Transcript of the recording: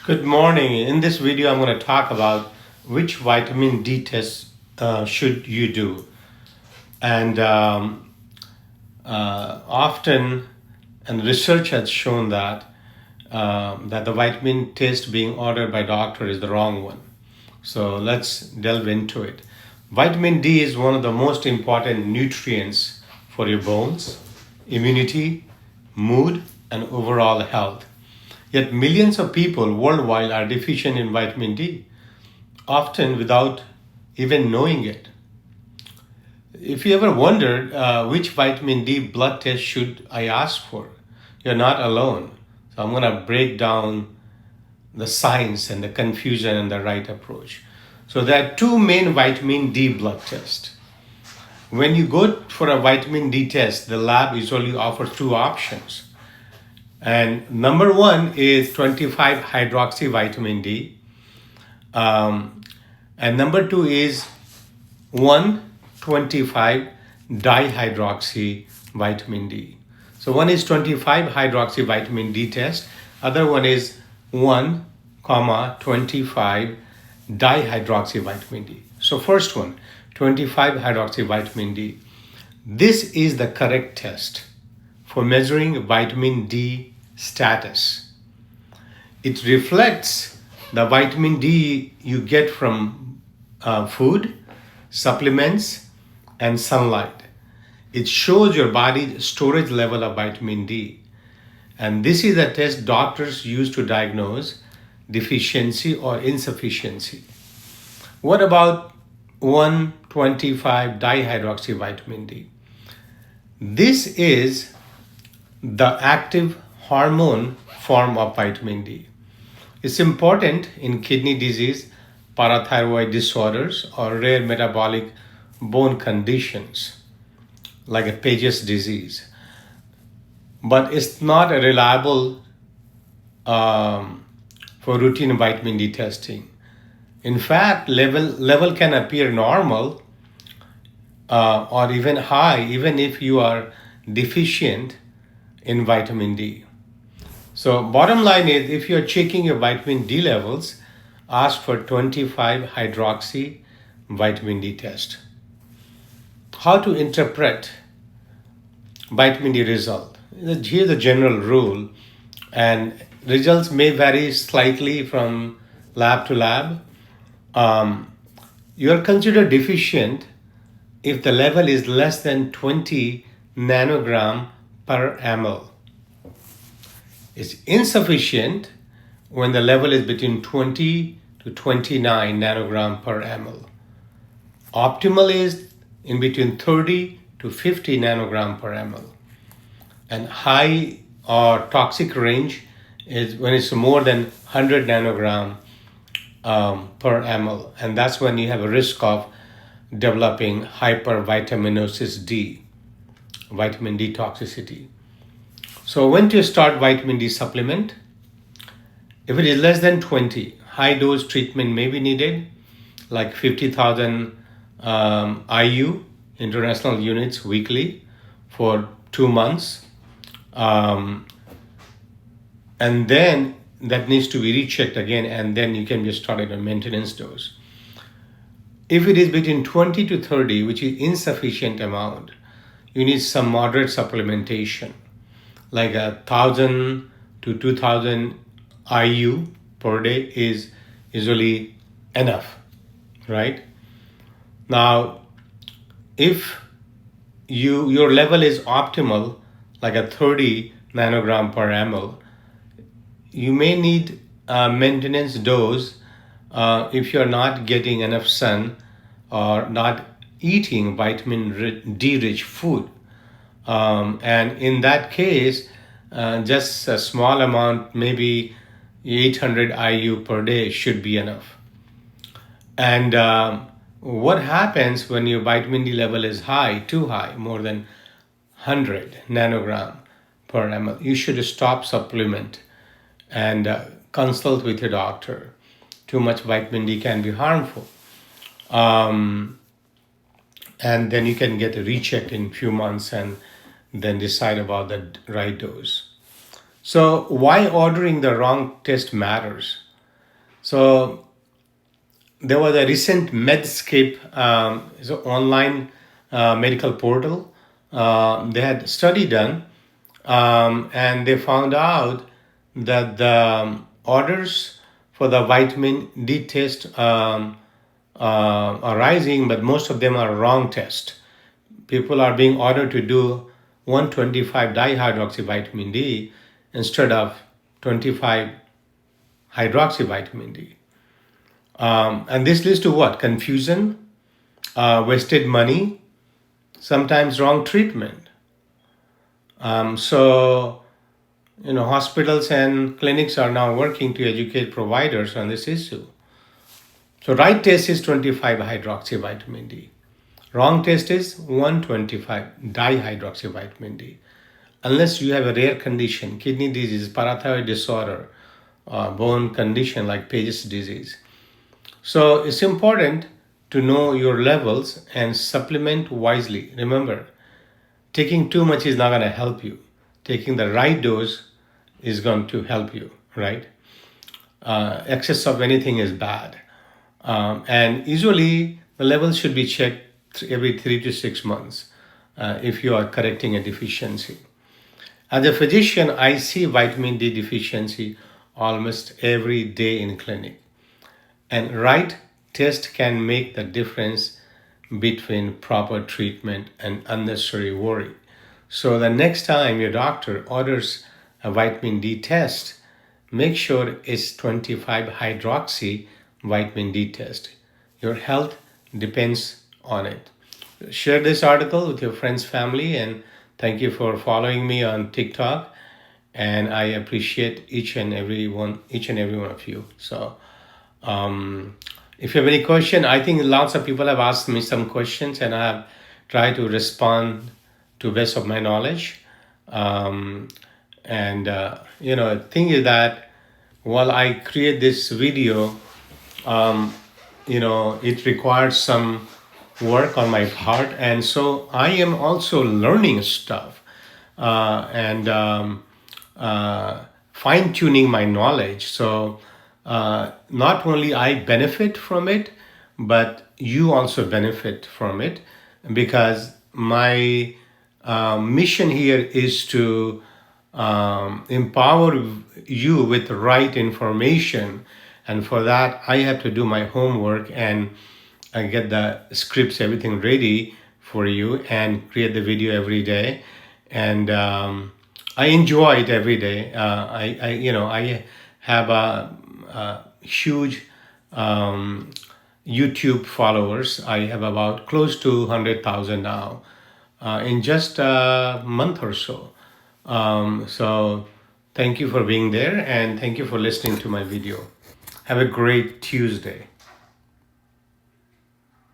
Good morning. In this video, I'm going to talk about which vitamin D test should you do. And often, and research has shown that the vitamin test being ordered by doctor is the wrong one. So let's delve into it. Vitamin D is one of the most important nutrients for your bones, immunity, mood, and overall health. Yet millions of people worldwide are deficient in vitamin D, often without even knowing it. If you ever wondered which vitamin D blood test should I ask for, you're not alone. So I'm going to break down the science and the confusion and the right approach. So there are two main vitamin D blood tests. When you go for a vitamin D test, the lab usually offers two options. And number one is 25 hydroxy vitamin D. And number two is 125 dihydroxy vitamin D. So one is 25 hydroxy vitamin D test. Other one is 1,25 dihydroxy vitamin D. So first one, 25 hydroxy vitamin D. This is the correct test for measuring vitamin D status. It reflects the vitamin D you get from food, supplements, and sunlight. It shows your body's storage level of vitamin D. And this is a test doctors use to diagnose deficiency or insufficiency. What about 125 dihydroxy vitamin D? This is the active hormone form of vitamin D. It's important in kidney disease, parathyroid disorders, or rare metabolic bone conditions like a Paget's disease. But it's not a reliable for routine vitamin D testing. In fact, level can appear normal or even high, even if you are deficient in vitamin D. So bottom line is, if you're checking your vitamin D levels, ask for 25 hydroxy vitamin D test. How to interpret vitamin D result? Here's the general rule, and results may vary slightly from lab to lab. You are considered deficient if the level is less than 20 nanogram per ml. It's insufficient when the level is between 20 to 29 nanogram per ml. Optimal is in between 30 to 50 nanogram per ml. And high or toxic range is when it's more than 100 nanogram per ml. And that's when you have a risk of developing hypervitaminosis D, vitamin D toxicity. So when to start vitamin D supplement? If it is less than 20, high dose treatment may be needed, like 50,000 IU, international units weekly for 2 months. And then that needs to be rechecked again, and then you can be started on maintenance dose. If it is between 20 to 30, which is insufficient amount, you need some moderate supplementation, like 1,000 to 2,000 IU per day is usually enough, right? Now, if your level is optimal, like a 30 nanogram per ml, you may need a maintenance dose if you're not getting enough sun or not eating vitamin D rich food. And in that case, just a small amount, maybe 800 IU per day should be enough. And what happens when your vitamin D level is high, too high, more than 100 nanogram per ml? You should stop supplement and consult with your doctor. Too much vitamin D can be harmful. And then you can get rechecked in a few months and then decide about the right dose. So why ordering the wrong test matters? So there was a recent Medscape, is an online medical portal. They had study done, and they found out that the orders for the vitamin D test are rising, but most of them are wrong test. People are being ordered to do 125 dihydroxy vitamin D instead of 25 hydroxy vitamin D. And this leads to what? Confusion, wasted money, sometimes wrong treatment. So, hospitals and clinics are now working to educate providers on this issue. So, right test is 25 hydroxy vitamin D. Wrong test is 125 dihydroxy vitamin D. Unless you have a rare condition, kidney disease, parathyroid disorder, bone condition like Paget's disease. So it's important to know your levels and supplement wisely. Remember, taking too much is not going to help you. Taking the right dose is going to help you, right? Excess of anything is bad. And usually the levels should be checked every 3 to 6 months if you are correcting a deficiency. As a physician, I see vitamin D deficiency almost every day in clinic. And right test can make the difference between proper treatment and unnecessary worry. So the next time your doctor orders a vitamin D test, make sure it's 25 hydroxy vitamin D test. Your health depends on it. Share this article with your friends, family, and thank you for following me on TikTok. And I appreciate each and every one of you. So if you have any question, I think lots of people have asked me some questions, and I have tried to respond to best of my knowledge. The thing is that while I create this video, it requires some work on my part, and so I am also learning stuff and fine tuning my knowledge. So not only I benefit from it, but you also benefit from it, because my mission here is to empower you with the right information. And for that, I have to do my homework and get the scripts, everything ready for you, and create the video every day. And I enjoy it every day. I have a huge YouTube followers. I have about close to 100,000 now in just a month or so. So thank you for being there, and thank you for listening to my video. Have a great Tuesday.